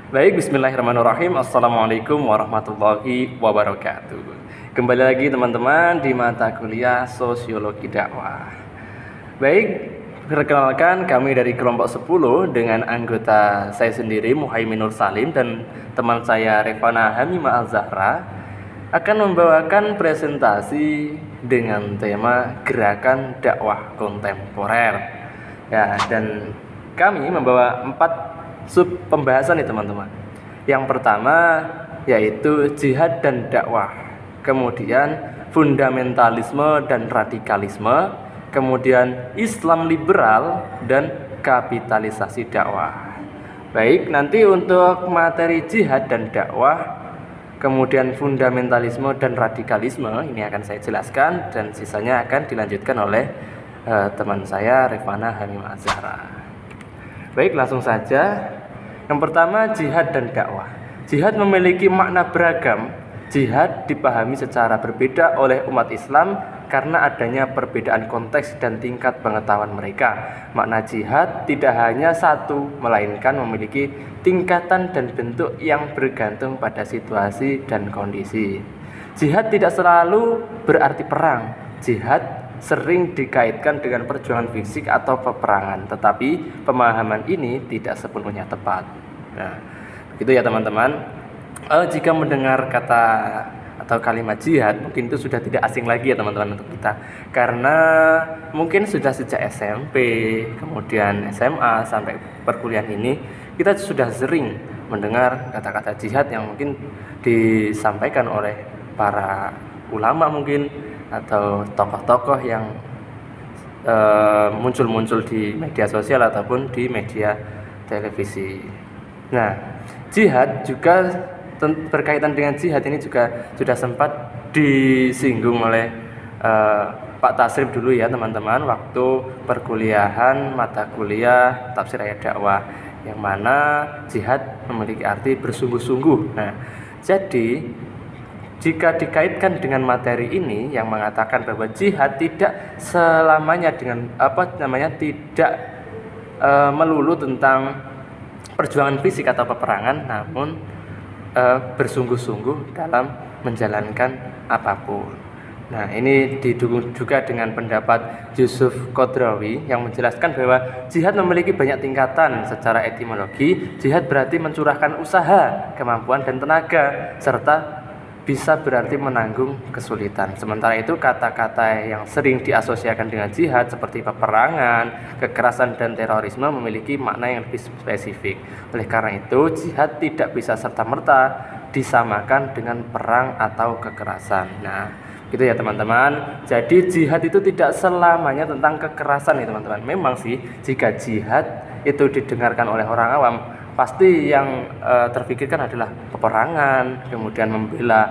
Baik, bismillahirrahmanirrahim. Assalamualaikum warahmatullahi wabarakatuh. Kembali lagi teman-teman di mata kuliah Sosiologi Dakwah. Baik, perkenalkan kami dari kelompok 10 dengan anggota saya sendiri Muhaimin Nur Salim dan teman saya Revana Hamimah Al-Zahra akan membawakan presentasi dengan tema Gerakan Dakwah Kontemporer. Ya, dan kami membawa 4 sub pembahasan nih teman-teman. Yang pertama yaitu jihad dan dakwah, kemudian fundamentalisme dan radikalisme, kemudian Islam liberal dan kapitalisasi dakwah. Baik, nanti untuk materi jihad dan dakwah, kemudian fundamentalisme dan radikalisme ini akan saya jelaskan dan sisanya akan dilanjutkan oleh teman saya Revana Hamimah Azhara. Baik, langsung saja. Yang pertama, jihad dan dakwah. Jihad memiliki makna beragam. Jihad dipahami secara berbeda oleh umat Islam karena adanya perbedaan konteks dan tingkat pengetahuan mereka. Makna jihad tidak hanya satu, melainkan memiliki tingkatan dan bentuk yang bergantung pada situasi dan kondisi. Jihad tidak selalu berarti perang. Jihad sering dikaitkan dengan perjuangan fisik atau peperangan, tetapi pemahaman ini tidak sepenuhnya tepat. Nah, begitu ya teman-teman. Jika mendengar kata atau kalimat jihad, mungkin itu sudah tidak asing lagi ya teman-teman untuk kita, karena mungkin sudah sejak SMP, kemudian SMA sampai perkuliahan ini kita sudah sering mendengar kata-kata jihad yang mungkin disampaikan oleh para ulama mungkin atau tokoh-tokoh yang muncul-muncul di media sosial ataupun di media televisi. Nah, jihad juga berkaitan dengan jihad ini juga sudah sempat disinggung oleh Pak Tasrif dulu ya teman-teman, waktu perkuliahan mata kuliah tafsir ayat dakwah, yang mana jihad memiliki arti bersungguh-sungguh. Nah, jadi jika dikaitkan dengan materi ini yang mengatakan bahwa jihad tidak selamanya tidak melulu tentang perjuangan fisik atau peperangan, namun bersungguh-sungguh dalam menjalankan apapun. Nah, ini didukung juga dengan pendapat Yusuf Qodrawi yang menjelaskan bahwa jihad memiliki banyak tingkatan. Secara etimologi, jihad berarti mencurahkan usaha, kemampuan dan tenaga, serta bisa berarti menanggung kesulitan. Sementara itu kata-kata yang sering diasosiasikan dengan jihad seperti peperangan, kekerasan dan terorisme memiliki makna yang lebih spesifik. Oleh karena itu, jihad tidak bisa serta-merta disamakan dengan perang atau kekerasan. Nah, gitu ya teman-teman. Jadi jihad itu tidak selamanya tentang kekerasan ya teman-teman. Memang sih jika jihad itu didengarkan oleh orang awam, pasti yang terpikirkan adalah peperangan, kemudian membela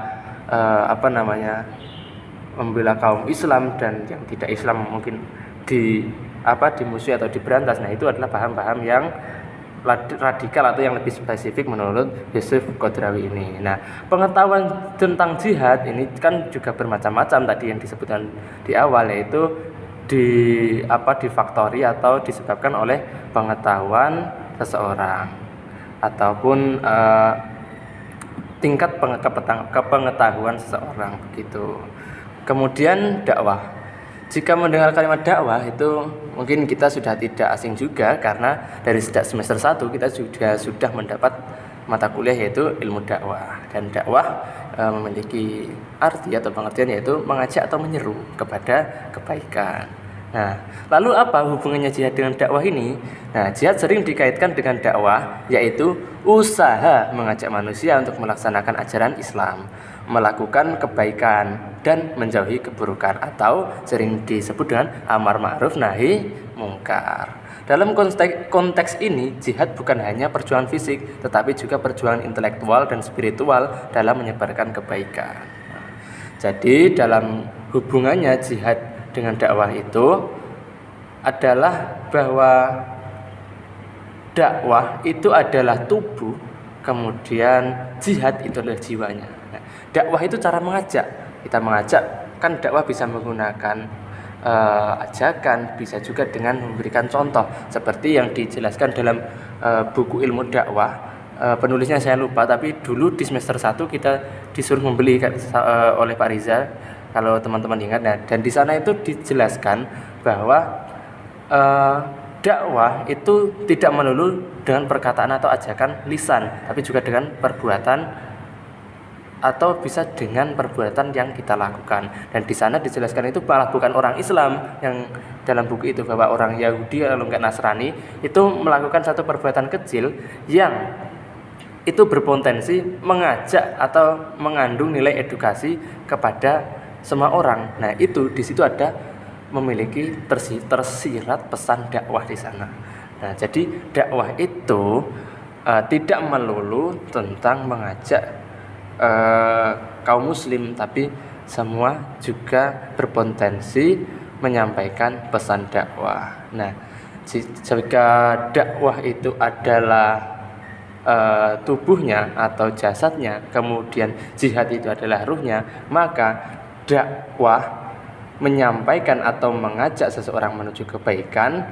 membela kaum Islam dan yang tidak Islam mungkin dimusuhi atau diberantas. Nah, itu adalah paham-paham yang radikal atau yang lebih spesifik menurut Yusuf Qodrawi ini. Nah, pengetahuan tentang jihad ini kan juga bermacam-macam tadi yang disebutkan di awal, yaitu difaktori atau disebabkan oleh pengetahuan seseorang ataupun tingkat kepengetahuan seseorang begitu. Kemudian dakwah. Jika mendengar kalimat dakwah itu mungkin kita sudah tidak asing juga, karena dari sejak semester 1 kita juga sudah mendapat mata kuliah yaitu ilmu dakwah. Dan dakwah memiliki arti atau pengertian yaitu mengajak atau menyeru kepada kebaikan. Nah, lalu apa hubungannya jihad dengan dakwah ini? Nah, jihad sering dikaitkan dengan dakwah, yaitu usaha mengajak manusia untuk melaksanakan ajaran Islam, melakukan kebaikan dan menjauhi keburukan, atau sering disebut dengan amar ma'ruf nahi mungkar. Dalam konteks ini, jihad bukan hanya perjuangan fisik, tetapi juga perjuangan intelektual dan spiritual dalam menyebarkan kebaikan. Jadi dalam hubungannya jihad dengan dakwah itu adalah bahwa dakwah itu adalah tubuh, kemudian jihad itu adalah jiwanya. Nah, dakwah itu cara mengajak. Kita mengajak, kan dakwah bisa menggunakan ajakan, bisa juga dengan memberikan contoh seperti yang dijelaskan dalam buku ilmu dakwah penulisnya saya lupa, tapi dulu di semester 1 kita disuruh membeli oleh Pak Riza, kalau teman-teman ingat. Nah, dan di sana itu dijelaskan bahwa dakwah itu tidak melulu dengan perkataan atau ajakan lisan, tapi juga dengan perbuatan, atau bisa dengan perbuatan yang kita lakukan. Dan di sana dijelaskan itu malah bukan orang Islam yang dalam buku itu, bahwa orang Yahudi atau enggak Nasrani itu melakukan satu perbuatan kecil yang itu berpotensi mengajak atau mengandung nilai edukasi kepada semua orang. Nah, itu di situ ada memiliki tersirat pesan dakwah di sana. Nah, jadi dakwah itu tidak melulu tentang mengajak kaum muslim, tapi semua juga berpotensi menyampaikan pesan dakwah. Nah, jika dakwah itu adalah tubuhnya atau jasadnya, kemudian jihad itu adalah ruhnya, maka dakwah menyampaikan atau mengajak seseorang menuju kebaikan,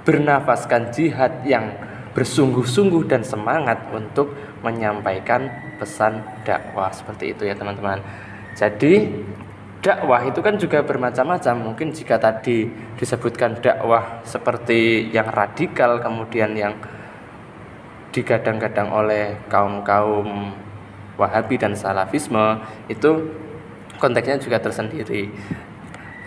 bernafaskan jihad yang bersungguh-sungguh dan semangat untuk menyampaikan pesan dakwah. Seperti itu ya teman-teman. Jadi dakwah itu kan juga bermacam-macam. Mungkin jika tadi disebutkan dakwah seperti yang radikal, kemudian yang digadang-gadang oleh kaum-kaum Wahabi dan Salafisme, itu konteksnya juga tersendiri.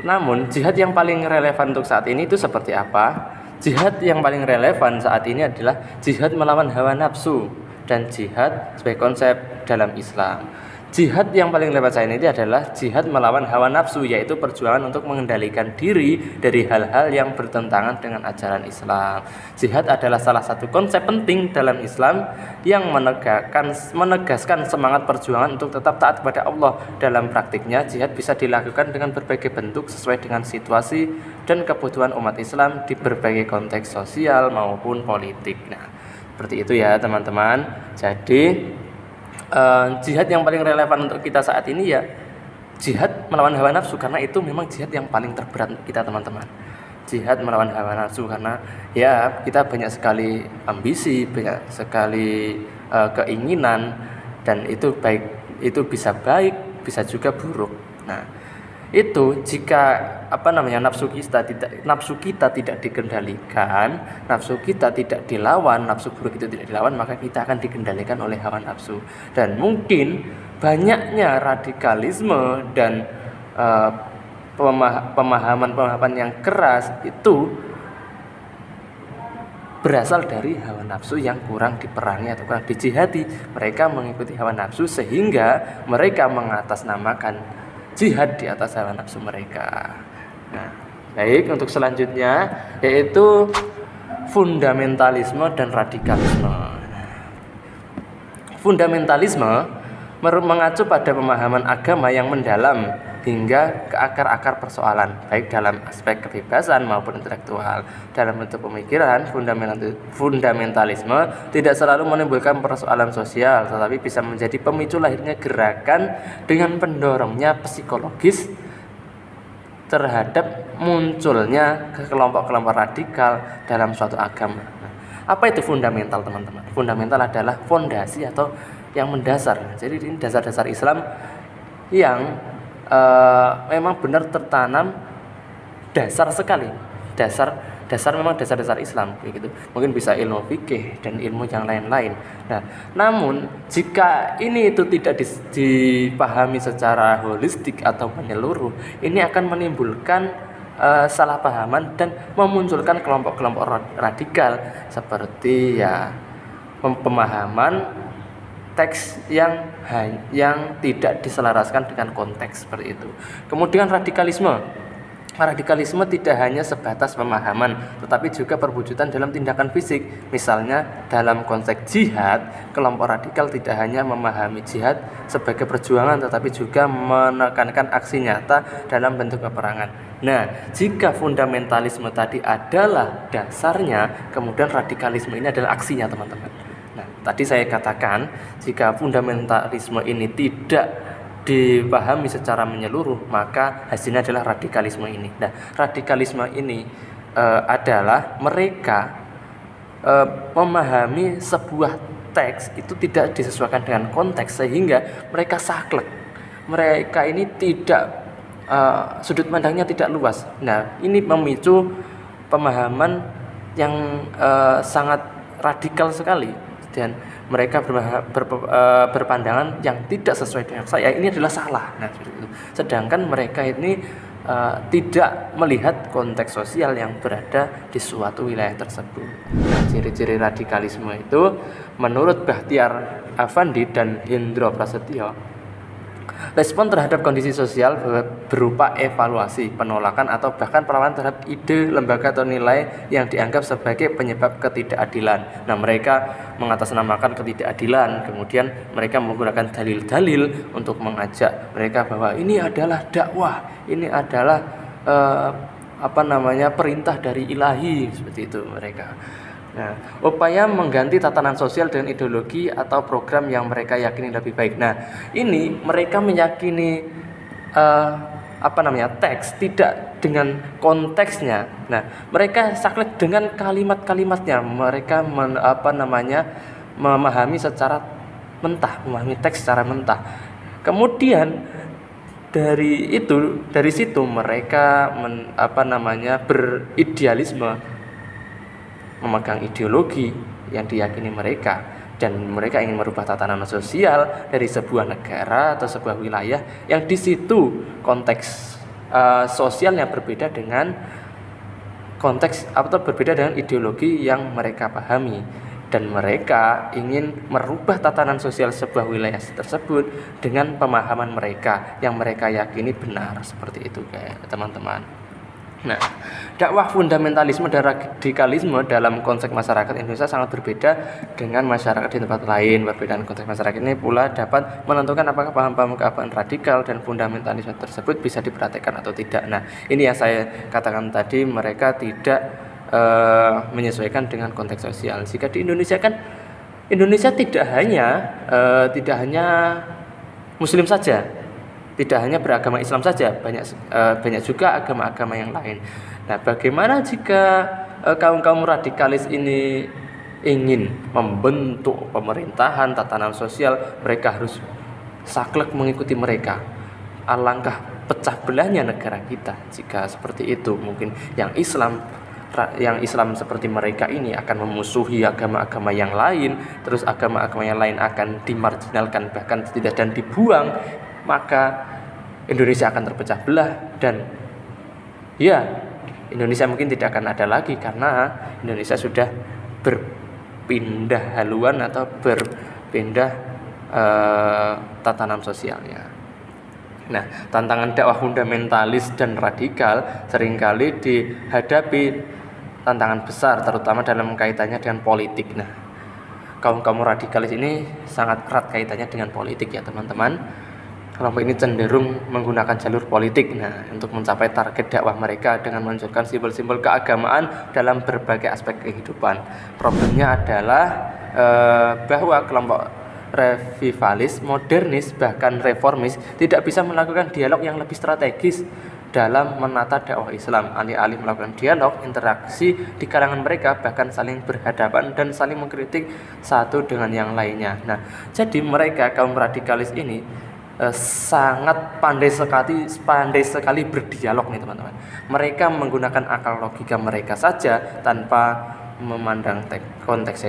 Namun jihad yang paling relevan untuk saat ini itu seperti apa? Jihad yang paling relevan saat ini adalah jihad melawan hawa nafsu dan jihad sebagai konsep dalam Islam. Jihad yang paling lewat saya ini adalah jihad melawan hawa nafsu, yaitu perjuangan untuk mengendalikan diri dari hal-hal yang bertentangan dengan ajaran Islam. Jihad adalah salah satu konsep penting dalam Islam yang menegaskan semangat perjuangan untuk tetap taat kepada Allah. Dalam praktiknya, jihad bisa dilakukan dengan berbagai bentuk sesuai dengan situasi dan kebutuhan umat Islam di berbagai konteks sosial maupun politik. Nah, seperti itu ya teman-teman. Jadi jihad yang paling relevan untuk kita saat ini ya jihad melawan hawa nafsu, karena itu memang jihad yang paling terberat untuk kita teman-teman. Jihad melawan hawa nafsu karena ya kita banyak sekali ambisi, banyak sekali keinginan, dan itu bisa baik, bisa juga buruk. Nah, itu jika nafsu kita tidak dikendalikan, nafsu kita tidak dilawan, nafsu buruk itu tidak dilawan, maka kita akan dikendalikan oleh hawa nafsu. Dan mungkin banyaknya radikalisme dan pemahaman yang keras itu berasal dari hawa nafsu yang kurang diperangi atau kurang dijihadi. Mereka mengikuti hawa nafsu sehingga mereka mengatasnamakan jihad di atas hawa nafsu mereka. Nah, baik, untuk selanjutnya yaitu fundamentalisme dan radikalisme. Fundamentalisme mengacu pada pemahaman agama yang mendalam hingga ke akar-akar persoalan, baik dalam aspek kebebasan maupun intelektual. Dalam bentuk pemikiran, fundamentalisme tidak selalu menimbulkan persoalan sosial, tetapi bisa menjadi pemicu lahirnya gerakan dengan pendorongnya psikologis terhadap munculnya kelompok-kelompok radikal dalam suatu agama. Apa itu fundamental, teman-teman? Fundamental adalah fondasi atau yang mendasar. Jadi ini dasar-dasar Islam yang memang benar tertanam dasar sekali. Dasar memang dasar-dasar Islam begitu. Mungkin bisa ilmu fikih dan ilmu yang lain-lain. Nah, namun jika ini itu tidak dipahami secara holistik atau menyeluruh, ini akan menimbulkan salah pahaman dan memunculkan kelompok-kelompok radikal seperti ya pemahaman teks yang tidak diselaraskan dengan konteks seperti itu. Kemudian radikalisme tidak hanya sebatas pemahaman, tetapi juga perwujudan dalam tindakan fisik. Misalnya dalam konteks jihad, kelompok radikal tidak hanya memahami jihad sebagai perjuangan, tetapi juga menekankan aksi nyata dalam bentuk peperangan. Nah, jika fundamentalisme tadi adalah dasarnya, kemudian radikalisme ini adalah aksinya, teman-teman. Nah, tadi saya katakan jika fundamentalisme ini tidak dipahami secara menyeluruh, maka hasilnya adalah radikalisme ini. Nah, radikalisme ini adalah mereka memahami sebuah teks itu tidak disesuaikan dengan konteks, sehingga mereka saklek. Mereka ini tidak sudut pandangnya tidak luas. Nah, ini memicu pemahaman yang sangat radikal sekali, dan mereka berpandangan yang tidak sesuai dengan saya ini adalah salah. Nah, seperti itu. Sedangkan mereka ini tidak melihat konteks sosial yang berada di suatu wilayah tersebut. Nah, ciri-ciri radikalisme itu menurut Bahtiar Affandi dan Hendro Prasetyo, respon terhadap kondisi sosial berupa evaluasi, penolakan, atau bahkan perlawanan terhadap ide, lembaga, atau nilai yang dianggap sebagai penyebab ketidakadilan. Nah, mereka mengatasnamakan ketidakadilan, kemudian mereka menggunakan dalil-dalil untuk mengajak mereka bahwa ini adalah dakwah, ini adalah perintah dari ilahi, seperti itu mereka. Nah, upaya mengganti tatanan sosial dengan ideologi atau program yang mereka yakini lebih baik. Nah, ini mereka meyakini teks tidak dengan konteksnya. Nah, mereka saklek dengan kalimat-kalimatnya. Mereka memahami secara mentah, memahami teks secara mentah. Kemudian dari situ mereka beridealisme, memegang ideologi yang diyakini mereka, dan mereka ingin merubah tatanan sosial dari sebuah negara atau sebuah wilayah yang di situ konteks sosialnya berbeda dengan konteks atau berbeda dengan ideologi yang mereka pahami, dan mereka ingin merubah tatanan sosial sebuah wilayah tersebut dengan pemahaman mereka yang mereka yakini benar, seperti itu teman-teman. Nah, dakwah fundamentalisme dan radikalisme dalam konteks masyarakat Indonesia sangat berbeda dengan masyarakat di tempat lain. Perbedaan konteks masyarakat ini pula dapat menentukan apakah paham-paham keagamaan radikal dan fundamentalisme tersebut bisa diperhatikan atau tidak. Nah, ini yang saya katakan tadi, mereka tidak menyesuaikan dengan konteks sosial. Jika di Indonesia kan, Indonesia tidak hanya Muslim saja, tidak hanya beragama Islam saja, banyak juga agama-agama yang lain. Nah, bagaimana jika kaum radikalis ini ingin membentuk pemerintahan, tatanan sosial, mereka harus saklek mengikuti mereka. Alangkah pecah belahnya negara kita jika seperti itu. Mungkin yang Islam seperti mereka ini akan memusuhi agama-agama yang lain, terus agama-agama yang lain akan dimarginalkan, bahkan tidak dan dibuang, maka Indonesia akan terpecah belah, dan Indonesia mungkin tidak akan ada lagi karena Indonesia sudah berpindah haluan atau berpindah tatanan sosialnya. Nah, tantangan dakwah fundamentalis dan radikal seringkali dihadapi tantangan besar, terutama dalam kaitannya dengan politik. Nah, kaum radikalis ini sangat erat kaitannya dengan politik ya teman-teman. Kelompok ini cenderung menggunakan jalur politik untuk mencapai target dakwah mereka dengan menunjukkan simbol-simbol keagamaan dalam berbagai aspek kehidupan. Problemnya adalah bahwa kelompok revivalis, modernis, bahkan reformis tidak bisa melakukan dialog yang lebih strategis dalam menata dakwah Islam. Alih-alih melakukan dialog, interaksi di kalangan mereka bahkan saling berhadapan dan saling mengkritik satu dengan yang lainnya. Nah, jadi mereka kaum radikalis ini sangat pandai sekali berdialog nih teman-teman. Mereka menggunakan akal logika mereka saja tanpa memandang konteks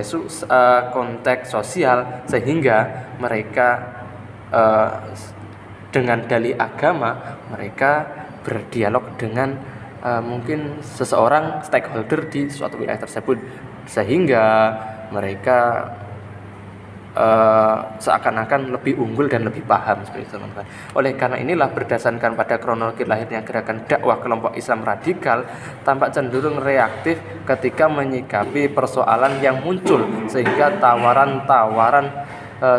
sosial, sehingga mereka dengan dalih agama mereka berdialog dengan mungkin seseorang stakeholder di suatu wilayah tersebut, sehingga mereka seakan-akan lebih unggul dan lebih paham, seperti itu teman-teman. Oleh karena inilah, berdasarkan pada kronologi lahirnya gerakan dakwah kelompok Islam radikal tampak cenderung reaktif ketika menyikapi persoalan yang muncul, sehingga tawaran-tawaran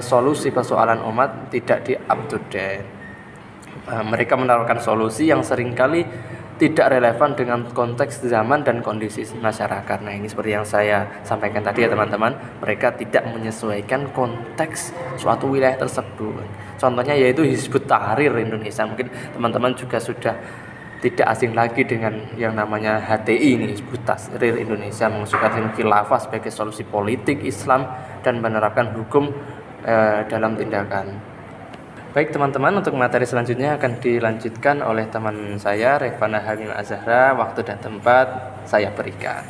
solusi persoalan umat tidak di-up-to-date. Mereka menawarkan solusi yang seringkali tidak relevan dengan konteks zaman dan kondisi masyarakat. Nah, ini seperti yang saya sampaikan tadi ya teman-teman. Mereka tidak menyesuaikan konteks suatu wilayah tersebut. Contohnya yaitu Hizbut Tahrir Indonesia. Mungkin teman-teman juga sudah tidak asing lagi dengan yang namanya HTI ini, Hizbut Tahrir Indonesia, mengusulkan khilafah sebagai solusi politik Islam dan menerapkan hukum dalam tindakan. Baik teman-teman, untuk materi selanjutnya akan dilanjutkan oleh teman saya Revana Hamim Azahra. Waktu dan tempat saya berikan.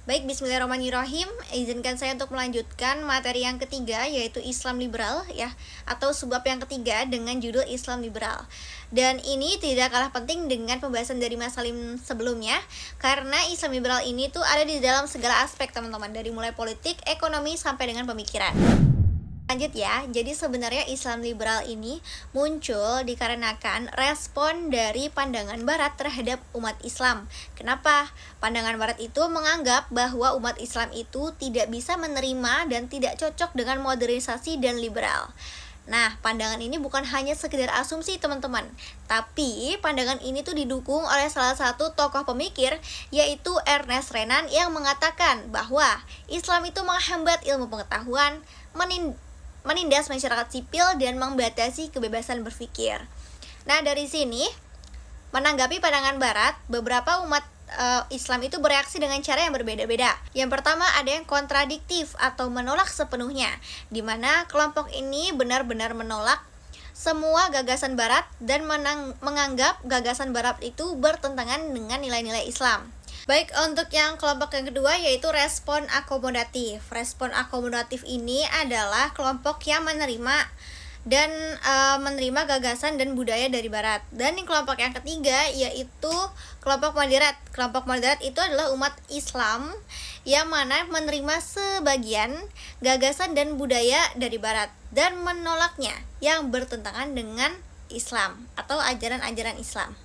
Baik, bismillahirrahmanirrahim. Izinkan saya untuk melanjutkan materi yang ketiga, yaitu Islam liberal ya, atau subbab yang ketiga dengan judul Islam liberal. Dan ini tidak kalah penting dengan pembahasan dari Mas Salim sebelumnya, karena Islam liberal ini tuh ada di dalam segala aspek teman-teman, dari mulai politik, ekonomi sampai dengan pemikiran. Lanjut ya, jadi sebenarnya Islam liberal ini muncul dikarenakan respon dari pandangan Barat terhadap umat Islam. Kenapa? Pandangan Barat itu menganggap bahwa umat Islam itu tidak bisa menerima dan tidak cocok dengan modernisasi dan liberal. Nah, pandangan ini bukan hanya sekedar asumsi teman-teman, tapi pandangan ini tuh didukung oleh salah satu tokoh pemikir, yaitu Ernest Renan, yang mengatakan bahwa Islam itu menghambat ilmu pengetahuan, menindas masyarakat sipil, dan membatasi kebebasan berpikir. Nah, dari sini menanggapi pandangan Barat, beberapa umat Islam itu bereaksi dengan cara yang berbeda-beda. Yang pertama, ada yang kontradiktif atau menolak sepenuhnya, di mana kelompok ini benar-benar menolak semua gagasan Barat dan menganggap gagasan Barat itu bertentangan dengan nilai-nilai Islam. Baik, untuk yang kelompok yang kedua yaitu respon akomodatif. Respon akomodatif ini adalah kelompok yang menerima dan menerima gagasan dan budaya dari Barat. Dan yang kelompok yang ketiga yaitu kelompok moderat. Kelompok moderat itu adalah umat Islam yang mana menerima sebagian gagasan dan budaya dari Barat dan menolaknya yang bertentangan dengan Islam atau ajaran-ajaran Islam.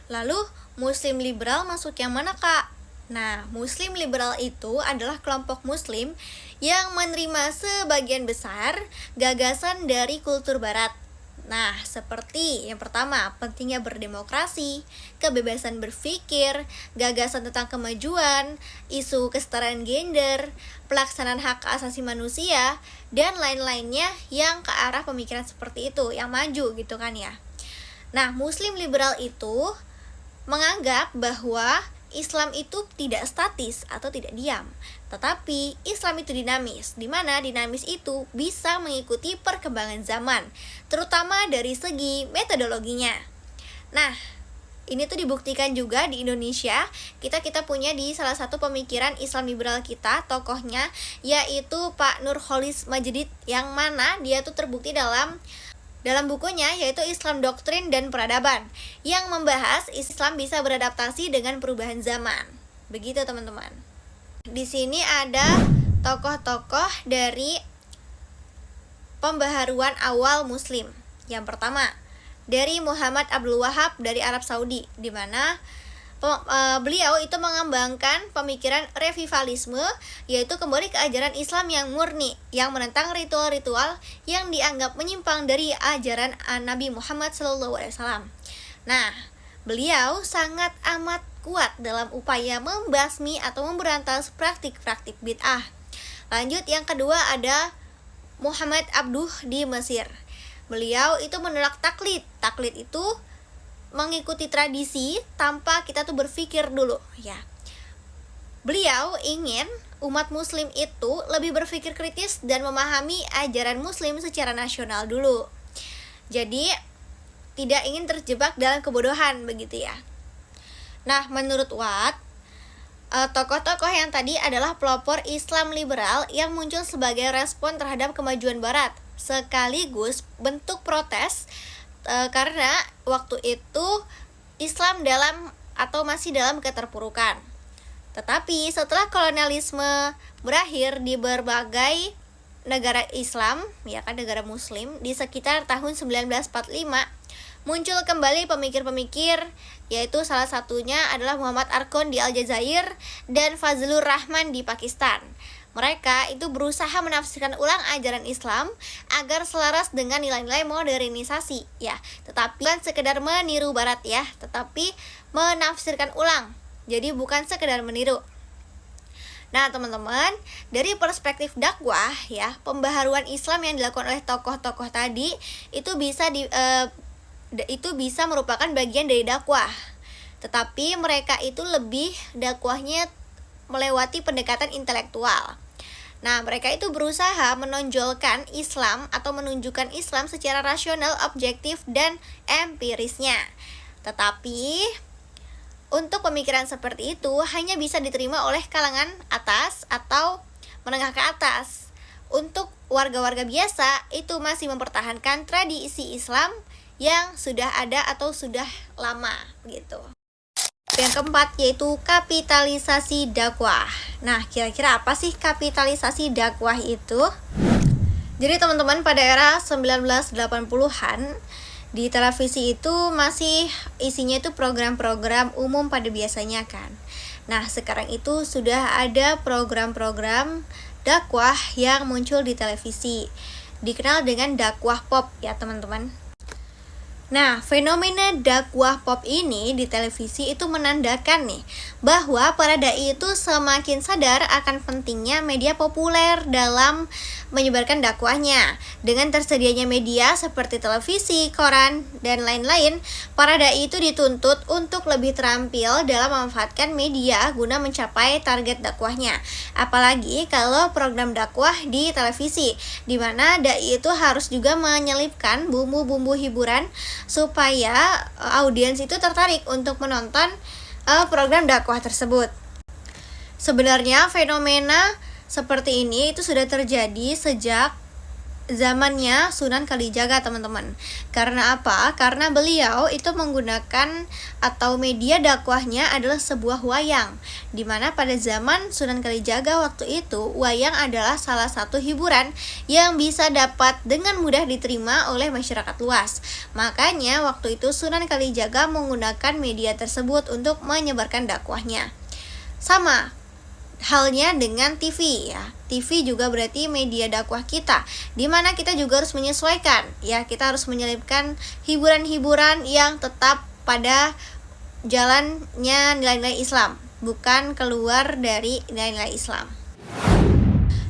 Lalu Muslim liberal masuk yang mana, Kak? Nah, Muslim liberal itu adalah kelompok Muslim yang menerima sebagian besar gagasan dari kultur Barat. Nah, seperti yang pertama, pentingnya berdemokrasi, kebebasan berpikir, gagasan tentang kemajuan, isu kesetaraan gender, pelaksanaan hak asasi manusia, dan lain-lainnya yang ke arah pemikiran seperti itu, yang maju gitu kan ya. Nah, Muslim liberal itu menganggap bahwa Islam itu tidak statis atau tidak diam, tetapi Islam itu dinamis, di mana dinamis itu bisa mengikuti perkembangan zaman, terutama dari segi metodologinya. Nah, ini tuh dibuktikan juga di Indonesia. Kita punya di salah satu pemikiran Islam liberal kita, tokohnya yaitu Pak Nurholis Majid, yang mana dia tuh terbukti dalam bukunya yaitu Islam Doktrin dan Peradaban, yang membahas Islam bisa beradaptasi dengan perubahan zaman. Begitu teman-teman. Di sini ada tokoh-tokoh dari pembaharuan awal Muslim. Yang pertama, dari Muhammad Abdul Wahab dari Arab Saudi, di mana beliau itu mengembangkan pemikiran revivalisme, yaitu kembali ke ajaran Islam yang murni, yang menentang ritual-ritual yang dianggap menyimpang dari ajaran Nabi Muhammad SAW. Nah, beliau sangat amat kuat dalam upaya membasmi atau memberantas praktik-praktik bid'ah. Lanjut, yang kedua ada Muhammad Abduh di Mesir. Beliau itu menolak taklid. Taklid itu mengikuti tradisi tanpa kita tuh berpikir dulu ya. Beliau ingin umat muslim itu lebih berpikir kritis dan memahami ajaran muslim secara nasional dulu. Jadi tidak ingin terjebak dalam kebodohan begitu ya. Nah, menurut Watt, tokoh-tokoh yang tadi adalah pelopor Islam liberal yang muncul sebagai respon terhadap kemajuan Barat, sekaligus bentuk protes karena waktu itu Islam masih dalam keterpurukan. Tetapi setelah kolonialisme berakhir di berbagai negara Islam, ya kan, negara muslim, di sekitar tahun 1945 muncul kembali pemikir-pemikir, yaitu salah satunya adalah Muhammad Arkon di Aljazair dan Fazlur Rahman di Pakistan. Mereka itu berusaha menafsirkan ulang ajaran Islam agar selaras dengan nilai-nilai modernisasi ya, tetapi bukan sekedar meniru Barat ya, tetapi menafsirkan ulang. Jadi bukan sekedar meniru. Nah, teman-teman, dari perspektif dakwah ya, pembaharuan Islam yang dilakukan oleh tokoh-tokoh tadi itu bisa itu bisa merupakan bagian dari dakwah. Tetapi mereka itu lebih dakwahnya melewati pendekatan intelektual. Nah, mereka itu berusaha menonjolkan Islam atau menunjukkan Islam secara rasional, objektif, dan empirisnya. Tetapi untuk pemikiran seperti itu hanya bisa diterima oleh kalangan atas atau menengah ke atas. Untuk warga-warga biasa itu masih mempertahankan tradisi Islam yang sudah ada atau sudah lama gitu. Yang keempat yaitu kapitalisasi dakwah. Nah, kira-kira apa sih kapitalisasi dakwah itu? Jadi teman-teman, pada era 1980-an di televisi itu masih isinya itu program-program umum pada biasanya kan. Nah, sekarang itu sudah ada program-program dakwah yang muncul di televisi. Dikenal dengan dakwah pop ya teman-teman. Nah, fenomena dakwah pop ini di televisi itu menandakan nih bahwa para dai itu semakin sadar akan pentingnya media populer dalam menyebarkan dakwahnya. Dengan tersedianya media seperti televisi, koran, dan lain-lain, para dai itu dituntut untuk lebih terampil dalam memanfaatkan media guna mencapai target dakwahnya. Apalagi kalau program dakwah di televisi, di mana dai itu harus juga menyelipkan bumbu-bumbu hiburan supaya audiens itu tertarik untuk menonton program dakwah tersebut. Sebenarnya fenomena seperti ini itu sudah terjadi sejak zamannya Sunan Kalijaga teman-teman. Karena apa? Karena beliau itu menggunakan atau media dakwahnya adalah sebuah wayang, dimana pada zaman Sunan Kalijaga waktu itu wayang adalah salah satu hiburan yang bisa dapat dengan mudah diterima oleh masyarakat luas. Makanya waktu itu Sunan Kalijaga menggunakan media tersebut untuk menyebarkan dakwahnya. Sama halnya dengan TV ya. TV juga berarti media dakwah kita, dimana kita juga harus menyesuaikan ya. Kita harus menyelipkan hiburan-hiburan yang tetap pada jalannya nilai-nilai Islam, bukan keluar dari nilai-nilai Islam.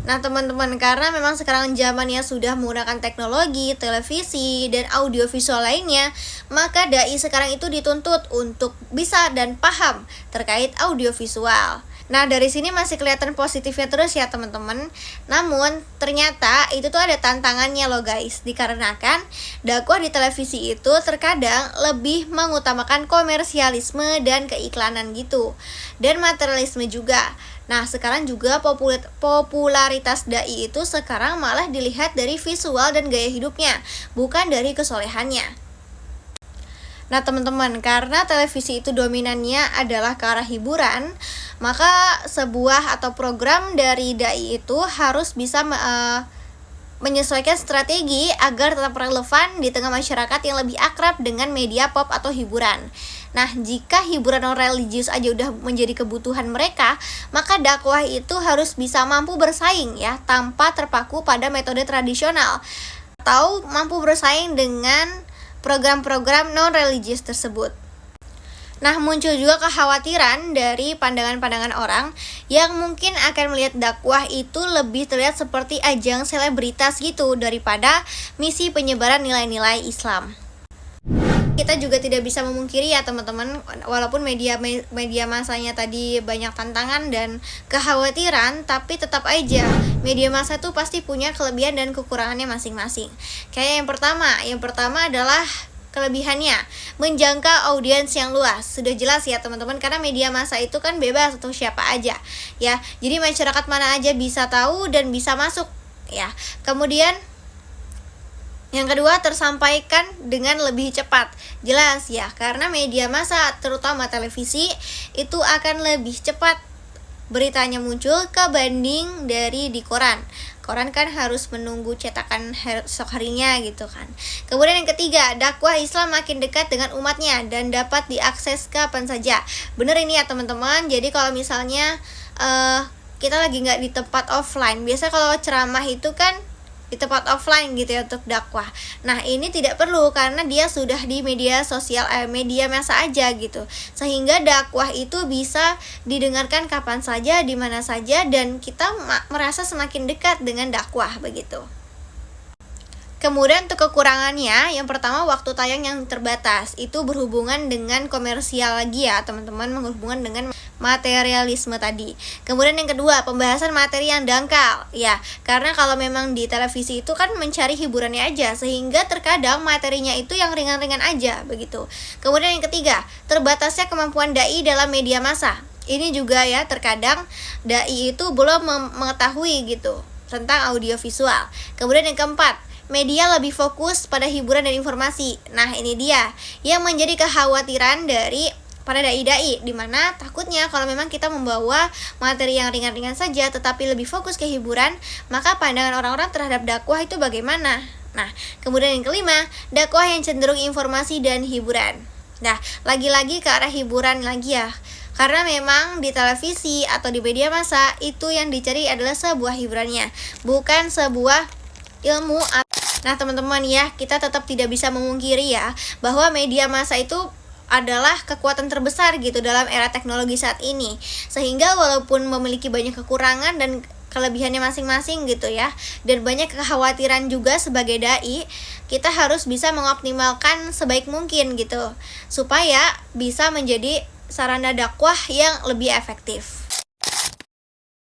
Nah teman-teman, karena memang sekarang zamannya sudah menggunakan teknologi, televisi, dan audiovisual lainnya, maka dai sekarang itu dituntut untuk bisa dan paham terkait audiovisual. Nah dari sini masih kelihatan positifnya terus ya teman-teman. Namun ternyata itu tuh ada tantangannya loh guys. Dikarenakan dakwah di televisi itu terkadang lebih mengutamakan komersialisme dan keiklanan gitu, dan materialisme juga. Nah sekarang juga popularitas dai itu sekarang malah dilihat dari visual dan gaya hidupnya, bukan dari kesolehannya. Nah teman-teman, karena televisi itu dominannya adalah ke arah hiburan, maka sebuah atau program dari dai itu harus bisa menyesuaikan strategi agar tetap relevan di tengah masyarakat yang lebih akrab dengan media pop atau hiburan. Nah, jika hiburan non religius aja udah menjadi kebutuhan mereka, maka dakwah itu harus bisa mampu bersaing ya, tanpa terpaku pada metode tradisional, atau mampu bersaing dengan program-program non-religius tersebut. Nah, muncul juga kekhawatiran dari pandangan-pandangan orang yang mungkin akan melihat dakwah itu lebih terlihat seperti ajang selebritas gitu daripada misi penyebaran nilai-nilai Islam. Kita juga tidak bisa memungkiri ya teman-teman, walaupun media masanya tadi banyak tantangan dan kekhawatiran, tapi tetap aja media massa tuh pasti punya kelebihan dan kekurangannya masing-masing. Kayak yang pertama adalah kelebihannya menjangkau audiens yang luas. Sudah jelas ya teman-teman, karena media massa itu kan bebas untuk siapa aja ya. Jadi masyarakat mana aja bisa tahu dan bisa masuk ya. Kemudian yang kedua, tersampaikan dengan lebih cepat. Jelas ya, karena media massa terutama televisi itu akan lebih cepat beritanya muncul kebanding dari di koran. Koran kan harus menunggu cetakan esok harinya gitu kan. Kemudian yang ketiga, dakwah Islam makin dekat dengan umatnya dan dapat diakses kapan saja. Bener ini ya teman-teman. Jadi kalau misalnya kita lagi nggak di tempat offline, biasa kalau ceramah itu kan di tempat offline gitu ya untuk dakwah. Nah ini tidak perlu karena dia sudah di media sosial, media massa aja gitu, sehingga dakwah itu bisa didengarkan kapan saja, di mana saja, dan kita merasa semakin dekat dengan dakwah begitu. Kemudian untuk kekurangannya, yang pertama waktu tayang yang terbatas. Itu berhubungan dengan komersial lagi ya teman-teman, menghubungan dengan materialisme tadi. Kemudian yang kedua, pembahasan materi yang dangkal. Ya, karena kalau memang di televisi itu kan mencari hiburannya aja, sehingga terkadang materinya itu yang ringan-ringan aja begitu. Kemudian yang ketiga, terbatasnya kemampuan dai dalam media massa. Ini juga ya, terkadang dai itu belum mengetahui gitu tentang audiovisual. Kemudian yang keempat, media lebih fokus pada hiburan dan informasi. Nah, ini dia yang menjadi kekhawatiran dari para dai-dai, dimana takutnya kalau memang kita membawa materi yang ringan-ringan saja tetapi lebih fokus ke hiburan, maka pandangan orang-orang terhadap dakwah itu bagaimana? Nah, kemudian yang kelima, dakwah yang cenderung informasi dan hiburan. Nah, lagi-lagi ke arah hiburan lagi ya. Karena memang di televisi atau di media massa itu yang dicari adalah sebuah hiburannya, bukan sebuah ilmu. Nah teman-teman ya, kita tetap tidak bisa memungkiri ya bahwa media massa itu adalah kekuatan terbesar gitu dalam era teknologi saat ini. Sehingga walaupun memiliki banyak kekurangan dan kelebihannya masing-masing gitu ya, dan banyak kekhawatiran juga sebagai dai, kita harus bisa mengoptimalkan sebaik mungkin gitu supaya bisa menjadi sarana dakwah yang lebih efektif.